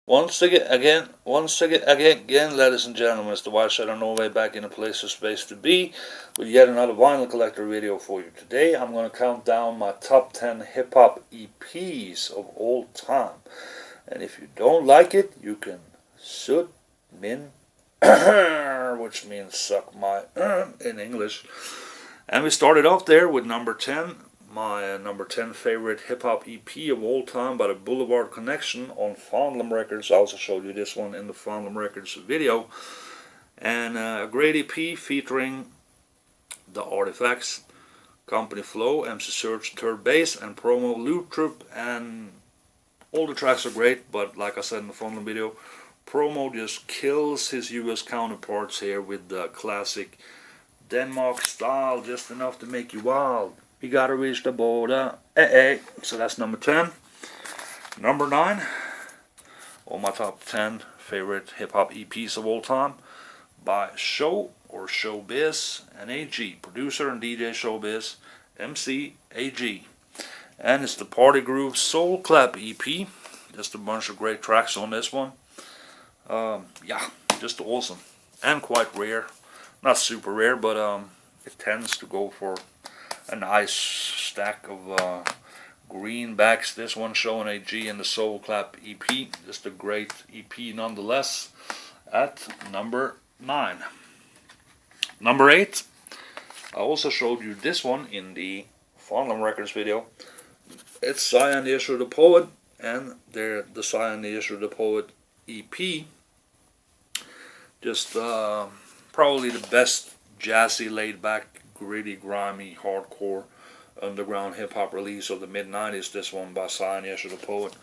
Once again, ladies and gentlemen, it's the Wild Side of Norway back in a place of space to be with yet another vinyl collector video for you. Today I'm going to count down my top 10 hip hop EPs of all time. And if you don't like it, you can sut min, which means suck my in English. And we started off there with number 10. My number 10 favorite hip-hop EP of all time by the Boulevard Connection on Fondlam Records. I also showed you this one in the Fondlam Records video. And a great EP featuring The Artifacts, Company Flow, MC Surge, Third Bass, and Promo Loop Troop. And all the tracks are great, but like I said in the Fondlam video, Promo just kills his US counterparts here with the classic Denmark style, just enough to make you wild. You gotta reach the border. So that's number 10. Number 9 on my top 10 favorite hip hop EPs of all time by Show or Showbiz and AG. Producer and DJ Showbiz, MC AG. And it's the Party Groove Soul Clap EP. Just a bunch of great tracks on this one. Yeah, just awesome. And quite rare. Not super rare, but it tends to go for a nice stack of greenbacks. This one showing AG in the Soul Clap EP. Just a great EP nonetheless. At number 9. Number 8. I also showed you this one in the Fondlam Records video. It's Sia and the Issue of the Poet. And the Sia and the Issue of the Poet EP. Just probably the best jazzy, laid back, gritty, grimy, hardcore, underground hip-hop release of the mid-90s. This one by Sia and the Issue of the Poet.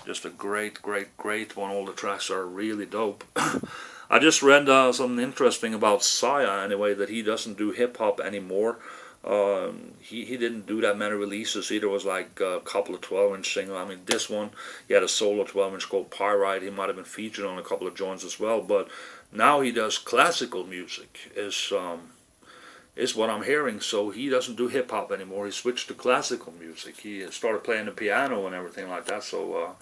Just a great one. All the tracks are really dope. I just read something interesting about Sia, anyway, that he doesn't do hip-hop anymore. He didn't do that many releases either. It was like a couple of 12-inch singles. I mean, this one, he had a solo 12-inch called Pyrite. He might have been featured on a couple of joints as well, but now he does classical music, is what I'm hearing. So he doesn't do hip-hop anymore. He switched to classical music. He started playing the piano and everything like that. So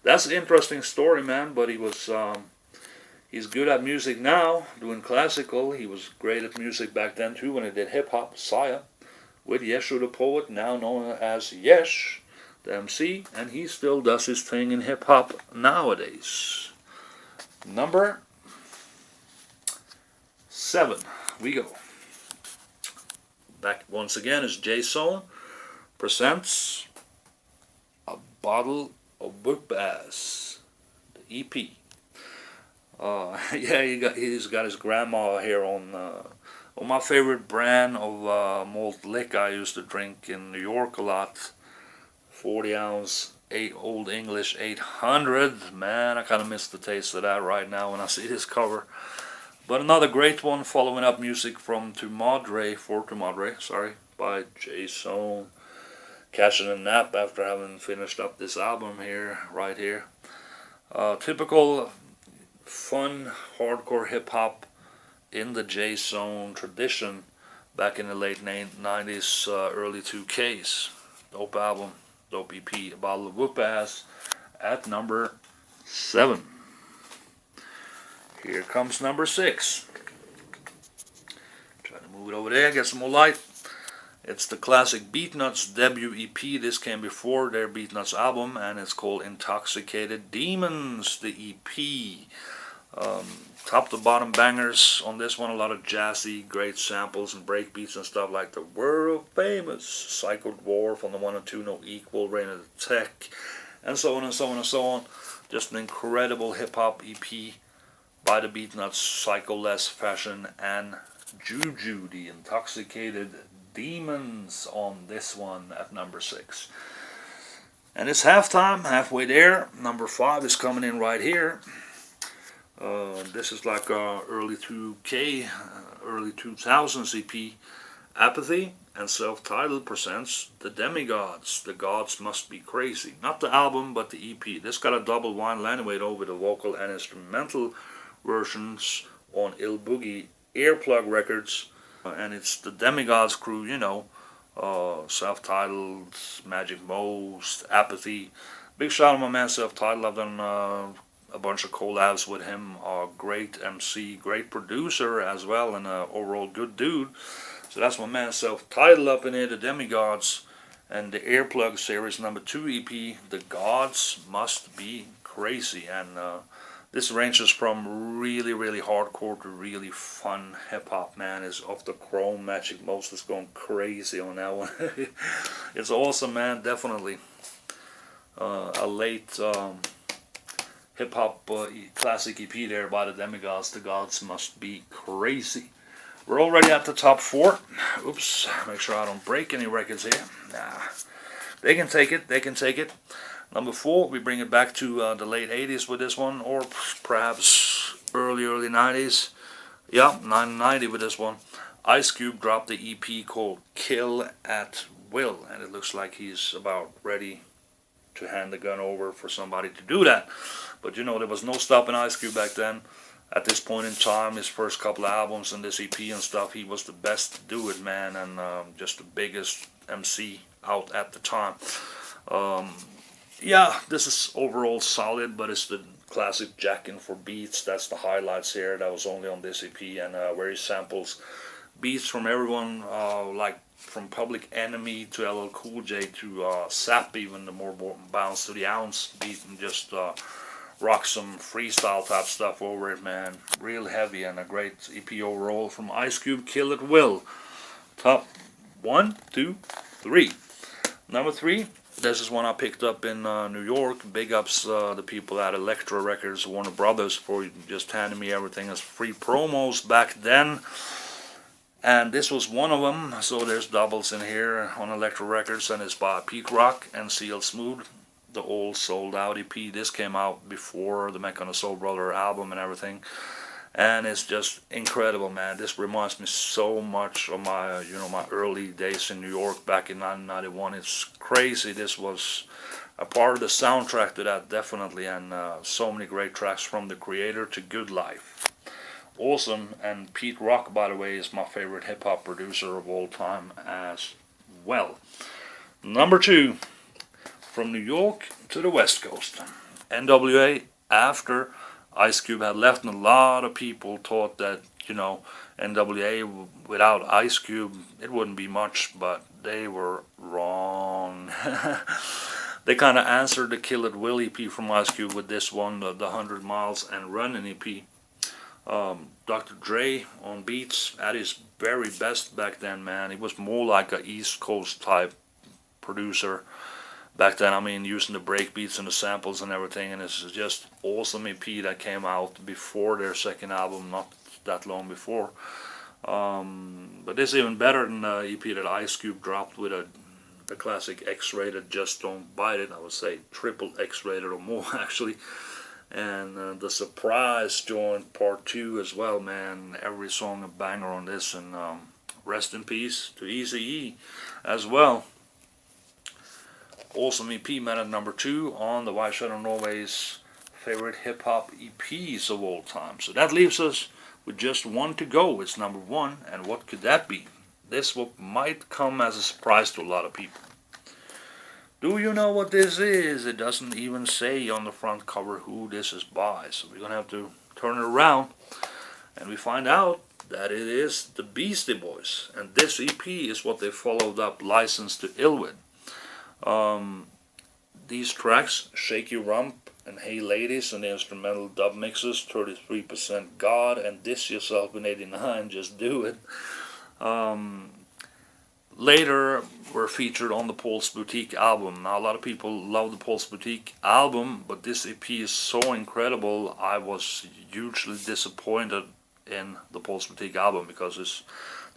that's an interesting story, man. But he's good at music now, doing classical. He was great at music back then too when he did hip-hop. Sia with Yeshu the Poet, now known as Yesh the MC, and he still does his thing in hip-hop nowadays. Number 7, we go. Back once again is Jaso presents A Bottle of Book Bass, the EP. Yeah, he's got his grandma here on my favorite brand of malt liquor I used to drink in New York a lot. 40 ounce, Old English 800. Man, I kind of miss the taste of that right now when I see this cover. But another great one, following up music from To Madre, by Jaso. Catching a nap after having finished up this album here, right here. Typical fun hardcore hip hop in the Jaso tradition back in the late 90s, early 2Ks. Dope album, dope EP, A Bottle of Whoop Ass at number 7. Here comes number 6. Try to move it over there, get some more light. It's the classic Beatnuts debut EP. This came before their Beatnuts album, and it's called Intoxicated Demons, the EP. Top to bottom bangers on this one. A lot of jazzy, great samples and breakbeats and stuff like the world famous Psycho Dwarf on the 1 and 2, No Equal, Reign of the Tech, and so on and so on and so on. Just an incredible hip hop EP by the Beatnuts, Psycho-less Fashion, and Juju, the Intoxicated Demons on this one at number 6. And it's halftime, halfway there. Number 5 is coming in right here. This is like early 2K, early 2000s EP. Apathy and Self-Titled presents The Demigods, The Gods Must Be Crazy. Not the album, but the EP. This got a double vinyl anyway, though, with the vocal and instrumental versions on Il Boogie Earplug Records. And it's the Demigods crew, you know. Self-Titled, Magic Most, Apathy. Big shout out to my man Self-Titled. I've done a bunch of collabs with him. Great MC, great producer as well, and overall good dude. So that's my man self-titled up in here, the Demigods, and the Earplug Series number 2 EP, The Gods Must Be Crazy. And this ranges from really, really hardcore to really fun hip-hop, man. It's off the chrome. Magic Most is going crazy on that one. It's awesome, man, definitely. A late hip-hop classic EP there by the Demigods, The Gods Must Be Crazy. We're already at the top 4. Oops, make sure I don't break any records here. Nah, they can take it, they can take it. Number 4, we bring it back to the late 80s with this one, or perhaps early 90s. Yeah, 1990 with this one. Ice Cube dropped the EP called Kill at Will, and it looks like he's about ready to hand the gun over for somebody to do that. But you know, there was no stopping Ice Cube back then. At this point in time, his first couple of albums and this EP and stuff, he was the best to do it, man, and just the biggest MC out at the time. Yeah, this is overall solid, but it's the classic jacking for beats. That's the highlights here. That was only on this EP, and where he samples beats from everyone, like from Public Enemy to LL Cool J to Sap, even the more bounce to the ounce beat, and just rock some freestyle type stuff over it, man. Real heavy and a great EP overall from Ice Cube, Kill at Will. Top 1, 2, 3. Number 3, this is one I picked up in New York. Big ups the people at Elektra Records, Warner Brothers, for just handing me everything as free promos back then. And this was one of them, so there's doubles in here on Elektra Records, and it's by Pete Rock and CL Smooth. The old sold out EP. This came out before the Mecca and the Soul Brother album and everything, and it's just incredible, man. This reminds me so much of my, my early days in New York back in 1991. It's crazy. This was a part of the soundtrack to that, definitely, and so many great tracks from the creator to Good Life. Awesome. And Pete Rock, by the way, is my favorite hip hop producer of all time as well. Number 2. From New York to the West Coast, NWA, after Ice Cube had left, and a lot of people thought that, NWA without Ice Cube, it wouldn't be much, but they were wrong. They kind of answered the Kill It Will EP from Ice Cube with this one, the 100 Miles and Running EP. Dr. Dre on beats at his very best back then, man. He was more like a East Coast type producer back then. I mean, using the break beats and the samples and everything, and it's just awesome EP that came out before their second album, not that long before. But this is even better than the EP that Ice Cube dropped with the classic X-rated Just Don't Bite It. I would say triple X-rated or more, actually. And the Surprise joint part 2 as well, man. Every song a banger on this, and rest in peace to Eazy-E as well. Awesome EP, man, at number 2 on the White Shadow Norway's favorite hip-hop EPs of all time. So that leaves us with just one to go. It's number 1, and what could that be? This might come as a surprise to a lot of people. Do you know what this is? It doesn't even say on the front cover who this is by, so we're going to have to turn it around, and we find out that it is the Beastie Boys, and this EP is what they followed up License to Ill with. These tracks, Shake Your Rump and Hey Ladies, and the instrumental dub mixes, 33% God and Diss Yourself in 89, Just Do It. Later were featured on the Pulse Boutique album. Now a lot of people love the Pulse Boutique album, but this EP is so incredible. I was hugely disappointed in the Pulse Boutique album because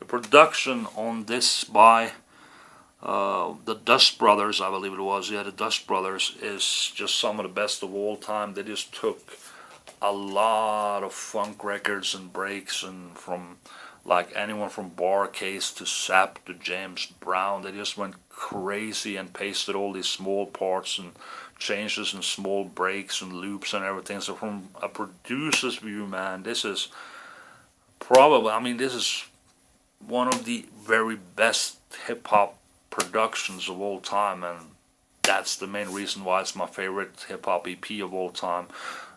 the production on this by the Dust Brothers, I believe it was, the Dust Brothers, is just some of the best of all time. They just took a lot of funk records and breaks, and from like anyone from Barcase to Sap to James Brown, they just went crazy and pasted all these small parts and changes and small breaks and loops and everything. So from a producer's view, man, this is probably, this is one of the very best hip-hop productions of all time, and that's the main reason why it's my favorite hip-hop EP of all time.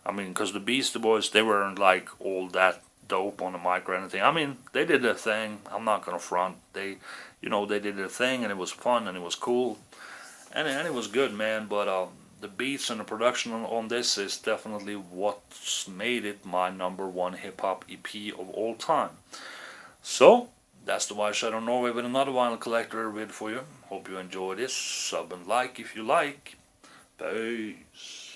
I mean, because the Beastie Boys, they weren't like all that dope on the mic or anything. I mean, they did their thing. I'm not gonna front. They did their thing, and it was fun and it was cool, and it was good, man. But the beats and the production on this is definitely what's made it my number one hip hop EP of all time. So that's the White Shadow Norway with another vinyl collector review for you. Hope you enjoy this. Sub and like if you like. Peace.